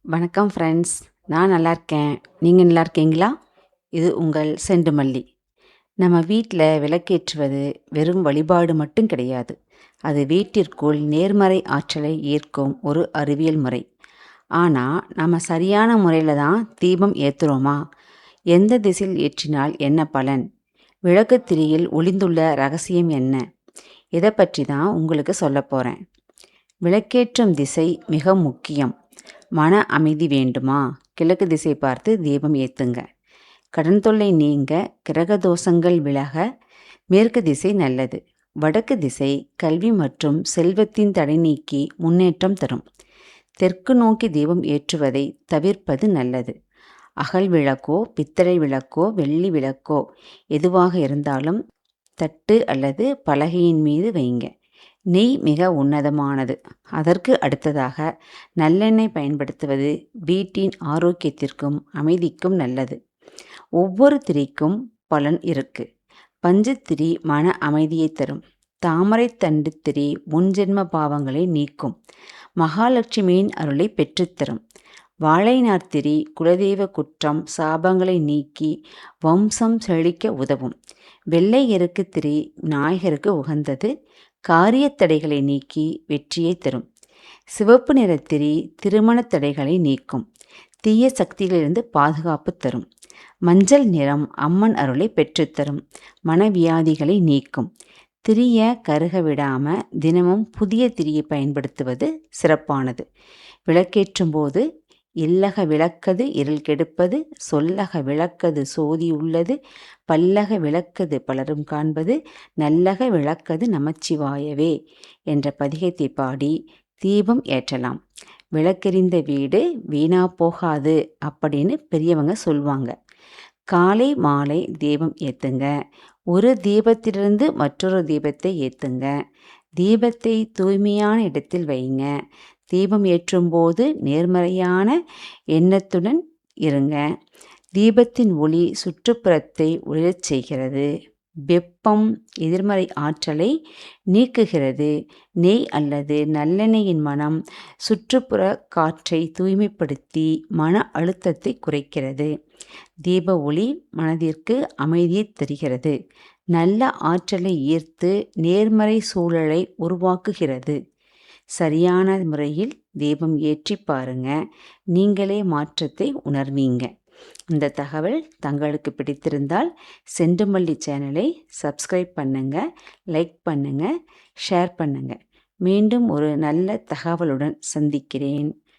வணக்கம் ஃப்ரெண்ட்ஸ். நான் நல்லா இருக்கேன். நீங்கள் நல்லா இருக்கீங்களா? இது உங்கள் செண்டுமல்லி. நம்ம வீட்டில் விளக்கேற்றுவது வெறும் வழிபாடு மட்டும் கிடையாது. அது வீட்டிற்குள் நேர்மறை ஆற்றலை ஈர்க்கும் ஒரு அறிவியல் முறை. ஆனால் நம்ம சரியான முறையில் தான் தீபம் ஏற்றுறோமா? எந்த திசையில் ஏற்றினால் என்ன பலன்? விளக்குத் திரியில் ஒளிந்துள்ள ரகசியம் என்ன? இதை பற்றி தான் உங்களுக்கு சொல்ல போகிறேன். விளக்கேற்றும் திசை மிக முக்கியம். மன அமைதி வேண்டுமா? கிழக்கு திசை பார்த்து தீபம் ஏற்றுங்க. கடன் தொல்லை நீங்க, கிரக தோஷங்கள் விலக மேற்கு திசை நல்லது. வடக்கு திசை கல்வி மற்றும் செல்வத்தின் தடை நீக்கி முன்னேற்றம் தரும். தெற்கு நோக்கி தீபம் ஏற்றுவதை தவிர்ப்பது நல்லது. அகல் விளக்கோ பித்தளை விளக்கோ வெள்ளி விளக்கோ எதுவாக இருந்தாலும் தட்டு அல்லது பலகையின் மீது வைங்க. நெய் மிக உன்னதமானது. அதற்கு அடுத்ததாக நல்லெண்ணெய் பயன்படுத்துவது வீட்டின் ஆரோக்கியத்திற்கும் அமைதிக்கும் நல்லது. ஒவ்வொரு திரிக்கும் பலன் இருக்கு. பஞ்சுத்திரி மன அமைதியை தரும். தாமரை தண்டு திரி முன்ஜென்ம பாவங்களை நீக்கும். மகாலட்சுமியின் அருளை பெற்றுத்தரும். வாழைநார் திரி குலதெய்வ குற்றம் சாபங்களை நீக்கி வம்சம் செழிக்க உதவும். வெள்ளை எருக்கு திரி விநாயகருக்கு உகந்தது. காரிய தடைகளை நீக்கி வெற்றியை தரும். சிவப்பு நிறத்திரி திருமண தடைகளை நீக்கும். தீய சக்திகளிலிருந்து பாதுகாப்பு தரும். மஞ்சள் நிறம் அம்மன் அருளை பெற்றுத்தரும். மனவியாதிகளை நீக்கும். திரிய கருக விடாம தினமும் புதிய திரியை பயன்படுத்துவது சிறப்பானது. விளக்கேற்றும் போது இல்லக விளக்கது இருள் கெடுப்பது, சொல்லக விளக்கது சோதி உள்ளது, பல்லக விளக்கது பலரும் காண்பது, நல்லக விளக்கது நமச்சிவாயவே என்ற பதிகத்தை பாடி தீபம் ஏற்றலாம். விளக்கெறிந்த வீடு வீணா போகாது அப்படின்னு பெரியவங்க சொல்லுவாங்க. காலை மாலை தீபம் ஏற்றுங்க. ஒரு தீபத்திலிருந்து மற்றொரு தீபத்தை ஏற்றுங்க. தீபத்தை தூய்மையான இடத்தில் வைங்க. தீபம் ஏற்றும்போது நேர்மறையான எண்ணத்துடன் இருங்க. தீபத்தின் ஒளி சுற்றுப்புறத்தை ஒளிரச் செய்கிறது. வெப்பம் எதிர்மறை ஆற்றலை நீக்குகிறது. நெய் அல்லது நல்லெண்ணெயின் மனம் சுற்றுப்புற காற்றை தூய்மைப்படுத்தி மன அழுத்தத்தை குறைக்கிறது. தீப ஒளி மனதிற்கு அமைதியை தருகிறது. நல்ல ஆற்றலை ஈர்த்து நேர்மறை சூழலை உருவாக்குகிறது. சரியான முறையில் தீபம் ஏற்றி பாருங்க. நீங்களே மாற்றத்தை உணர்வீங்க. இந்த தகவல் தங்களுக்கு பிடித்திருந்தால் செண்டுமல்லி சேனலை சப்ஸ்கிரைப் பண்ணுங்க, லைக் பண்ணுங்க, ஷேர் பண்ணுங்க. மீண்டும் ஒரு நல்ல தகவலுடன் சந்திக்கிறேன்.